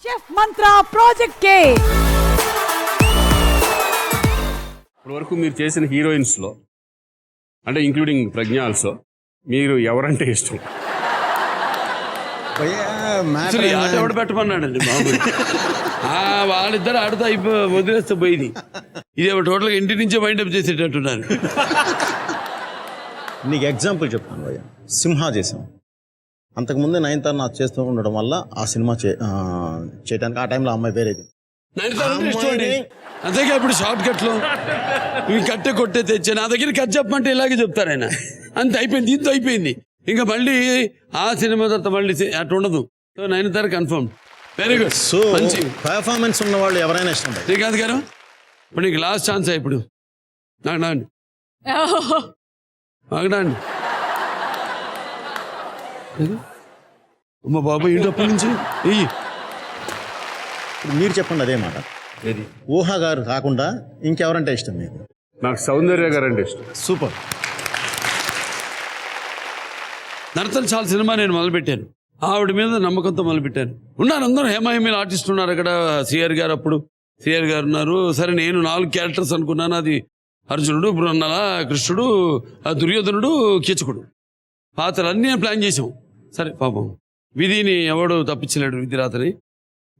Chef మంత్ర project కే ఇప్పటి వరకు మీరు చేసిన హీరోయిన్స్లో అంటే ఇంక్లూడింగ్ ప్రజ్ఞ ఆల్సో మీరు ఎవరంటే ఇష్టం? ఆట ఎవడ పెట్టమన్నాడండి బాబు. వాళ్ళిద్దరు ఆడుతూ వదిలేస్తే పోయింది. ఇది టోటల్గా ఇంటి నుంచే వైండప్ చేసేటట్టున్నారు. నీకు ఎగ్జాంపుల్ చెప్తాను భయ్య. సింహ చేసాం, అంతకుముందే నయనతార నాకు చేస్తూ ఉండడం వల్ల ఆ సినిమా చేయడానికి ఆ టైంలో అమ్మాయి వేరేది. అంతేగా ఇప్పుడు షార్ట్ కట్లో ఇవి కట్టే కొట్టే తెచ్చా నా దగ్గర కట్ చెప్పమంటే ఇలాగే చెప్తారు ఆయన. అంత అయిపోయింది, దీంతో అయిపోయింది. ఇంకా మళ్ళీ ఆ సినిమా తర్వాత మళ్ళీ అటు ఉండదు. So Nayanthara confirm. Very good. So మంచి పర్ఫార్మెన్స్ ఉన్న వాళ్ళు ఎవరైనా ఇష్టం. శ్రీకాంత్ గారు ఇప్పుడు నీకు లాస్ట్ ఛాన్స్ ఇప్పుడు నాగండి నాగండి అమ్మ బాబు ఏంటప్పటి నుంచి మీరు చెప్పండి అదే మాట. ఊహా గారు కాకుండా ఇంకెవరంటే ఇష్టం మీకు? నాకు సౌందర్య గారు అంటే ఇష్టం. సూపర్. నర్తనశాల సినిమా నేను మొదలుపెట్టాను, ఆవిడ మీద నమ్మకంతో మొదలుపెట్టాను. ఉన్నారు అందరూ హేమాహేమీలు ఆర్టిస్ట్ ఉన్నారు అక్కడ. సిఆర్ గారు అప్పుడు సిఆర్ గారు ఉన్నారు. సరే నేను 4 క్యారెక్టర్స్ అనుకున్నాను. అది అర్జునుడు, బృహన్నల, కృష్ణుడు, దుర్యోధనుడు, కీచకుడు పాత్రలన్నీ ప్లాన్ చేసాం. సరే పాపం విధిని ఎవడు తప్పించలేడు, విధిరాతని.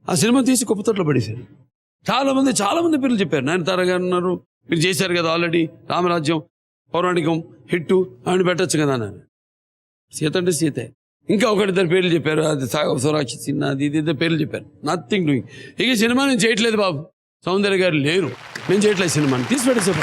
ఆ సినిమా తీసి కుప్పతోట్లో పడేశారు. చాలా మంది పేర్లు చెప్పారు. నయనతార గారు ఉన్నారు, మీరు చేశారు కదా ఆల్రెడీ రామరాజ్యం, పౌరాణికం హిట్టు, ఆవిడ పెట్టచ్చు కదా అన్నారు. సీత అంటే సీతే. ఇంకా ఒకటిద్దరు పేర్లు చెప్పారు, అది సౌరాక్షి చిన్న, అది ఇది పేర్లు చెప్పారు. Nothing doing. ఇక సినిమా నేను చేయట్లేదు బాబు, సౌందర్య గారు లేరు, నేను చేయట్లేదు సినిమాని తీసి పెట్టేసే.